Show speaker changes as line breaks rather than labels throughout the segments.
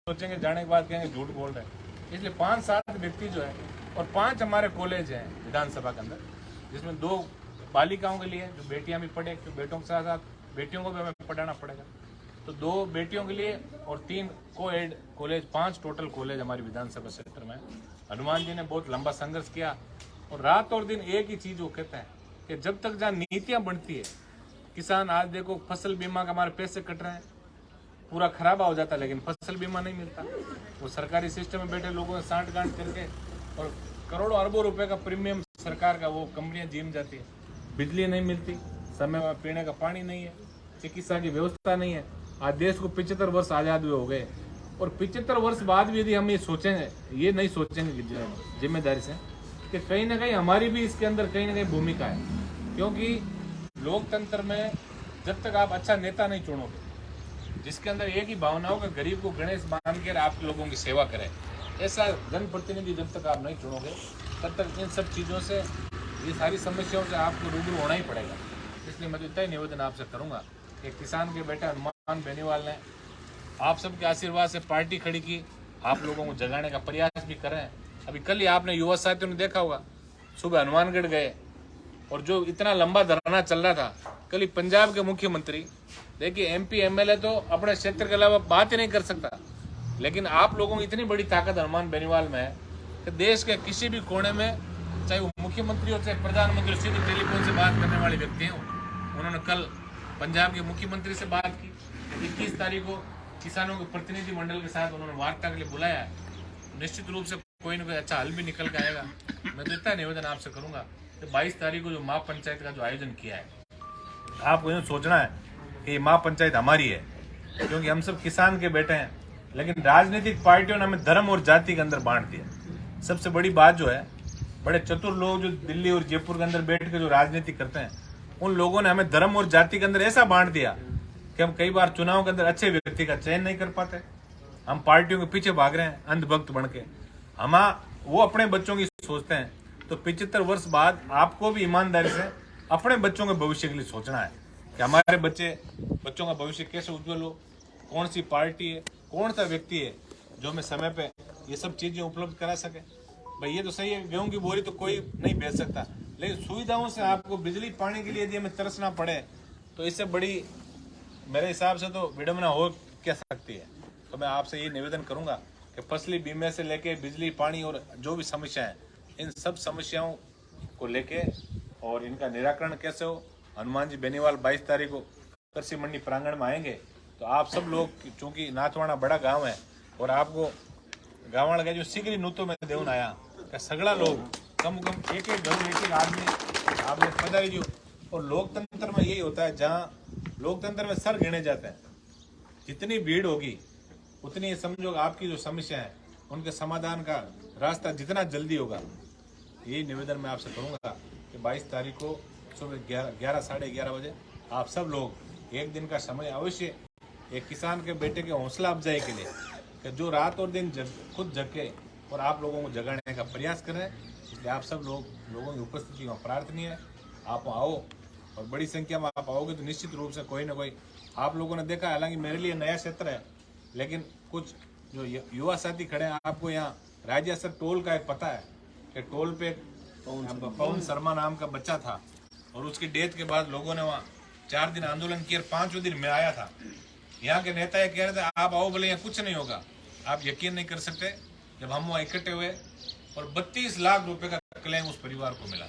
सोचेंगे, जाने के बाद कहेंगे झूठ बोल रहे हैं। इसलिए 5-7 व्यक्ति जो है और 5 हमारे कॉलेज हैं विधानसभा के अंदर, जिसमें 2 बालिकाओं के लिए जो बेटियां भी पढ़े, तो बेटों के साथ साथ बेटियों को भी हमें पढ़ाना पड़ेगा। तो 2 बेटियों के लिए और 3 को-एड कॉलेज, 5 टोटल कॉलेज हमारी विधानसभा क्षेत्र में। हनुमान जी ने बहुत लंबा संघर्ष किया और रात और दिन एक ही चीज वो कहते हैं कि जब तक जहाँ नीतियां बनती है, किसान आज देखो फसल बीमा का हमारे पैसे कट रहे हैं, पूरा खराब हो जाता है, लेकिन फसल बीमा नहीं मिलता। वो सरकारी सिस्टम में बैठे लोगों ने सांठ गांठ करके और करोड़ों अरबों रुपए का प्रीमियम सरकार का वो कंपनियां जीम जाती है। बिजली नहीं मिलती, समय में पीने का पानी नहीं है, चिकित्सा की व्यवस्था नहीं है। आज देश को 75 वर्ष आजाद हुए हो गए और 75 वर्ष बाद भी यदि हम ये सोचेंगे, ये नहीं सोचेंगे जिम्मेदारी से कि कहीं ना कहीं हमारी भी इसके अंदर कहीं ना कहीं भूमिका है। क्योंकि लोकतंत्र में जब तक आप अच्छा नेता नहीं चुनोगे जिसके अंदर एक ही भावना हो कि गरीब को गणेश मान कर आप लोगों की सेवा करें, ऐसा जनप्रतिनिधि जब तक आप नहीं चुनोगे तब तक इन सब चीज़ों से, ये सारी समस्याओं से आपको रूबरू होना ही पड़ेगा। इसलिए मैं तो इतना ही निवेदन आपसे करूंगा कि किसान के बेटे हनुमान बेनीवाल ने आप सबके आशीर्वाद से पार्टी खड़ी की, आप लोगों को जगाने का प्रयास भी करें। अभी कल ही आपने युवा साथियों ने देखा होगा, सुबह हनुमानगढ़ गए और जो इतना लंबा धरना चल रहा था, कल ही पंजाब के मुख्यमंत्री, देखिए MP MLA तो अपने क्षेत्र के अलावा बात ही नहीं कर सकता, लेकिन आप लोगों की इतनी बड़ी ताकत हनुमान बेनीवाल में है कि देश के किसी भी कोने में, चाहे वो मुख्यमंत्री हो चाहे प्रधानमंत्री, सीधे टेलीफोन से बात करने वाले व्यक्ति हैं। उन्होंने कल पंजाब के मुख्यमंत्री से बात की। 21 तारीख को किसानों के प्रतिनिधि मंडल के साथ उन्होंने वार्ता के लिए बुलाया है। निश्चित रूप से कोई ना कोई अच्छा हल भी निकल के आएगा। मैं तो इतना निवेदन आपसे करूंगा कि 22 तारीख को जो महापंचायत का जो आयोजन किया है, आपको यूँ सोचना है कि ये महापंचायत हमारी है, क्योंकि हम सब किसान के बेटे हैं, लेकिन राजनीतिक पार्टियों ने हमें धर्म और जाति के अंदर बांट दिया। सबसे बड़ी बात जो है, बड़े चतुर लोग जो दिल्ली और जयपुर के अंदर बैठ के जो राजनीति करते हैं, उन लोगों ने हमें धर्म और जाति के अंदर ऐसा बांट दिया कि हम कई बार चुनाव के अंदर अच्छे व्यक्ति का चयन नहीं कर पाते। हम पार्टियों के पीछे भाग रहे हैं अंधभक्त बन के। हम वो अपने बच्चों की सोचते हैं, तो 75 वर्ष बाद आपको भी ईमानदारी से अपने बच्चों के भविष्य के लिए सोचना है कि हमारे बच्चों का भविष्य कैसे उज्जवल हो, कौन सी पार्टी है, कौन सा व्यक्ति है जो हमें समय पे ये सब चीजें उपलब्ध करा सके। भाई ये तो सही है, गेहूं की बोरी तो कोई नहीं बेच सकता, लेकिन सुविधाओं से आपको बिजली पानी के लिए यदि हमें तरसना पड़े तो इससे बड़ी मेरे हिसाब से तो विडंबना हो क्या सकती है। तो मैं आपसे ये निवेदन करूंगा कि फसली बीमे से लेके बिजली पानी और जो भी समस्या है, इन सब समस्याओं को लेके और इनका निराकरण कैसे हो, हनुमान जी बेनीवाल 22 तारीख को कृषि मंडी प्रांगण में आएंगे। तो आप सब लोग, चूंकि नाथवाड़ा बड़ा गांव है और आपको गाँव गए जो शीघ्र नूतो में देवन आया कि सगड़ा लोग कम एक एक आदमी आपने पधारी जो। और लोकतंत्र में यही होता है, जहाँ लोकतंत्र में सर गिने जाते हैं, जितनी भीड़ होगी उतनी समझो आपकी जो समस्या है उनके समाधान का रास्ता जितना जल्दी होगा। यही निवेदन मैं आपसे करूंगा कि 22 तारीख को सुबह 11 साढ़े 11 बजे आप सब लोग एक दिन का समय अवश्य एक किसान के बेटे के हौसला अफजाई के लिए, कि जो रात और दिन खुद जगे और आप लोगों को जगाने का प्रयास करें। इसलिए आप सब लोगों की उपस्थिति वहाँ प्रार्थनीय है। आप आओ और बड़ी संख्या में आप आओगे तो निश्चित रूप से कोई ना कोई, आप लोगों ने देखा, हालांकि मेरे लिए नया क्षेत्र है, लेकिन कुछ जो युवा साथी खड़े हैं, आपको यहाँ राजेसर टोल का एक पता है कि टोल पे पवन शर्मा नाम का बच्चा था और उसकी डेथ के बाद लोगों ने वहाँ 4 दिन आंदोलन किया। 5वें दिन मैं आया था। यहाँ के नेता ये कह रहे थे आप आओ, बोले यहाँ कुछ नहीं होगा। आप यकीन नहीं कर सकते, जब हम वहाँ इकट्ठे हुए और 32 लाख रुपए का क्लेम उस परिवार को मिला,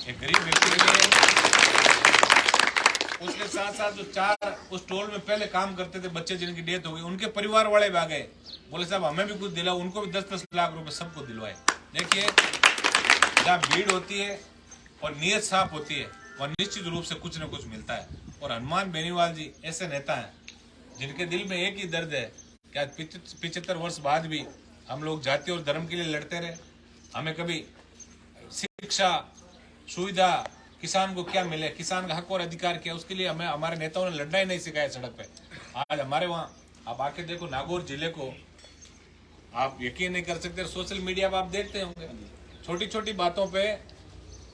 एक गरीब व्यक्ति के लिए। उसके साथ साथ जो 4 उस टोल में पहले काम करते थे बच्चे जिनकी डेथ हो गई, उनके परिवार वाले भी आ गए, बोले साहब हमें भी कुछ दिलाओ, उनको भी 10-10 लाख रुपए सबको दिलवाए। देखिए, जहाँ भीड़ होती है और नीयत साफ होती है, वह निश्चित रूप से कुछ न कुछ मिलता है। और हनुमान बेनीवाल जी ऐसे नेता हैं जिनके दिल में एक ही दर्द है कि आज 75 वर्ष बाद भी हम लोग जाति और धर्म के लिए लड़ते रहे। हमें कभी शिक्षा, सुविधा, किसान को क्या मिले, किसान का हक और अधिकार क्या, उसके लिए हमें हमारे नेताओं ने लड़ना ही नहीं सिखाया सड़क पे। आज हमारे वहाँ आप आके देखो, नागौर जिले को आप यकीन नहीं कर सकते, सोशल मीडिया पर आप देखते होंगे, छोटी छोटी बातों पे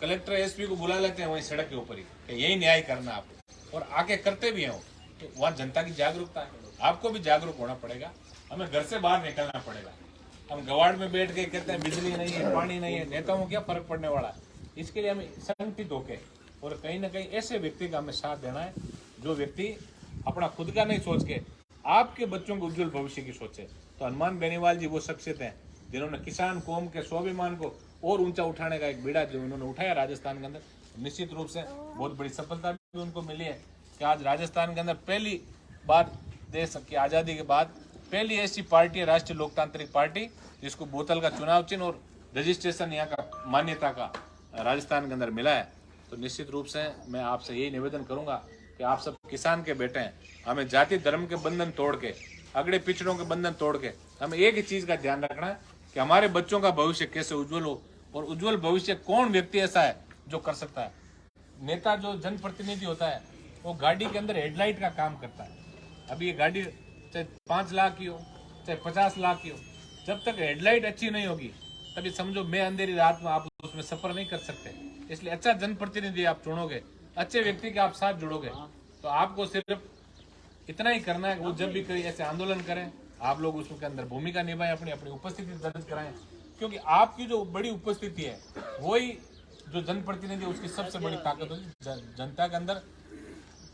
कलेक्टर SP को बुला लेते हैं वहीं सड़क के ऊपर ही कि यही न्याय करना आपको, और आके करते भी हैं। तो वहाँ जनता की जागरूकता है, आपको भी जागरूक होना पड़ेगा। हमें घर से बाहर निकलना पड़ेगा। हम गवाड़ में बैठ के कहते हैं बिजली नहीं है, पानी नहीं है, नेताओं को क्या फर्क पड़ने वाला है। इसके लिए हमें संगठित होके और कहीं ना कहीं ऐसे व्यक्ति का हमें साथ देना है जो व्यक्ति अपना खुद का नहीं सोच के आपके बच्चों के उज्जवल भविष्य की सोचे। तो हनुमान बेनीवाल जी वो शख्सियत हैं जिन्होंने किसान कौम के स्वाभिमान को और ऊंचा उठाने का एक बीड़ा जो उन्होंने उठाया राजस्थान के अंदर, निश्चित रूप से बहुत बड़ी सफलता भी उनको मिली है कि आज राजस्थान के अंदर पहली बार देश की आज़ादी के बाद पहली ऐसी पार्टी है राष्ट्रीय लोकतांत्रिक पार्टी जिसको बोतल का चुनाव चिन्ह और रजिस्ट्रेशन यहाँ का मान्यता का राजस्थान के अंदर मिला है। तो निश्चित रूप से मैं आपसे यही निवेदन करूंगा कि आप सब किसान के बेटे हैं, हमें जाति धर्म के बंधन तोड़ के, अगड़े पिछड़ों के बंधन तोड़ के हमें एक ही चीज का ध्यान रखना है कि हमारे बच्चों का भविष्य कैसे उज्जवल हो और उज्जवल भविष्य कौन व्यक्ति ऐसा है जो कर सकता है। नेता जो जनप्रतिनिधि होता है वो गाड़ी के अंदर हेडलाइट का काम करता है। अभी ये गाड़ी चाहे 5 लाख की हो चाहे 50 लाख की हो, जब तक हेडलाइट अच्छी नहीं होगी तभी समझो मैं अंधेरी रात में आप उसमें सफर नहीं कर सकते। इसलिए अच्छा जनप्रतिनिधि आप चुनोगे, अच्छे व्यक्ति के आप साथ जुड़ोगे, तो आपको सिर्फ इतना ही करना है कि वो जब भी कोई ऐसे आंदोलन करें आप लोग उसके अंदर भूमिका निभाएं, अपनी अपनी उपस्थिति दर्ज कराएं, क्योंकि आपकी जो बड़ी उपस्थिति है वही जो जनप्रतिनिधि उसकी सबसे बड़ी ताकत होगी। जनता के अंदर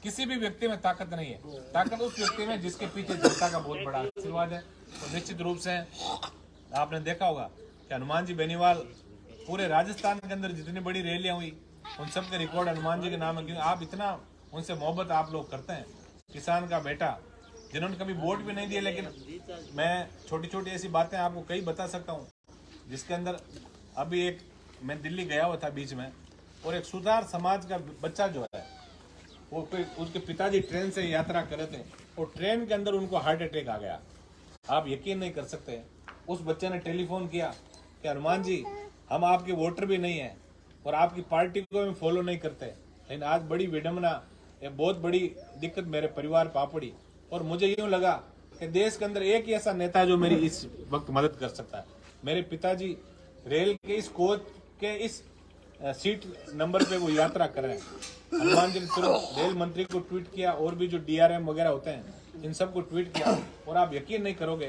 किसी भी व्यक्ति में ताकत नहीं है, ताकत उस व्यक्ति में जिसके पीछे जनता का बहुत बड़ा आशीर्वाद है। तो निश्चित रूप से आपने देखा होगा कि हनुमान जी बेनीवाल पूरे राजस्थान के अंदर जितनी बड़ी रैलियां हुई उन सब के रिकॉर्ड हनुमान जी के नाम है, क्योंकि आप इतना उनसे मोहब्बत आप लोग करते हैं। किसान का बेटा जिन्होंने कभी वोट भी नहीं दिया, लेकिन मैं छोटी छोटी ऐसी बातें आपको कई बता सकता हूँ जिसके अंदर अभी एक मैं दिल्ली गया हुआ था बीच में, और एक सुधार समाज का बच्चा जो है वो उसके पिताजी ट्रेन से यात्रा कर रहे थे और ट्रेन के अंदर उनको हार्ट अटैक आ गया। आप यकीन नहीं कर सकते, उस बच्चे ने टेलीफोन किया कि हनुमान जी हम आपके वोटर भी नहीं है और आपकी पार्टी को हम फॉलो नहीं करते, लेकिन आज बड़ी विडम्बना, ये बहुत बड़ी दिक्कत मेरे परिवार पर पड़ी और मुझे यूं लगा कि देश के अंदर एक ही ऐसा नेता जो मेरी इस वक्त मदद कर सकता है। मेरे पिताजी रेल के इस कोच के इस सीट नंबर पे वो यात्रा कर रहे हैं। हनुमान जी ने तुरंत रेल मंत्री को ट्वीट किया और भी जो DRM वगैरह होते हैं इन सबको ट्वीट किया, और आप यकीन नहीं करोगे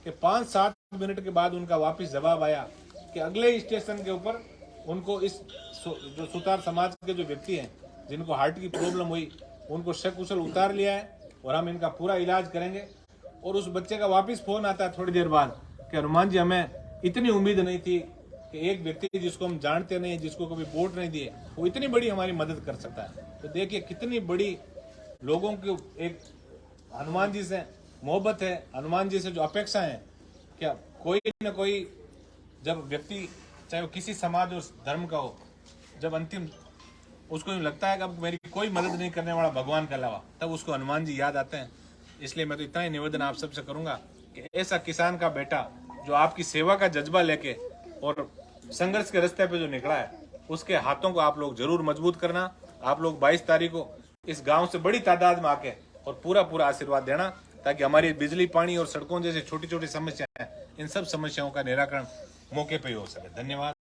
कि 5-7 मिनट के बाद उनका वापस जवाब आया कि अगले ही स्टेशन के ऊपर उनको इस जो सुतार समाज के जो व्यक्ति हैं जिनको हार्ट की प्रॉब्लम हुई उनको सकुशल उतार लिया है और हम इनका पूरा इलाज करेंगे। और उस बच्चे का वापस फोन आता है थोड़ी देर बाद कि हनुमान जी हमें इतनी उम्मीद नहीं थी कि एक व्यक्ति जिसको हम जानते नहीं, जिसको कभी वोट नहीं दिए, वो इतनी बड़ी हमारी मदद कर सकता है। तो देखिए कितनी बड़ी लोगों की एक हनुमान जी से मोहब्बत है, हनुमान जी से जो अपेक्षा है, क्या कोई न कोई जब व्यक्ति चाहे वो किसी समाज और धर्म का हो, जब अंतिम उसको यूँ लगता है कि अब मेरी कोई मदद नहीं करने वाला भगवान के अलावा, तब उसको हनुमान जी याद आते हैं। इसलिए मैं तो इतना ही निवेदन आप सबसे करूंगा कि ऐसा किसान का बेटा जो आपकी सेवा का जज्बा लेके और संघर्ष के रास्ते पे जो निकला है उसके हाथों को आप लोग जरूर मजबूत करना। आप लोग 22 तारीख को इस गांव से बड़ी तादाद में आके और पूरा आशीर्वाद देना, ताकि हमारी बिजली, पानी और सड़कों जैसी छोटी छोटी समस्याएं, इन सब समस्याओं का निराकरण मौके पे ही हो सके। धन्यवाद।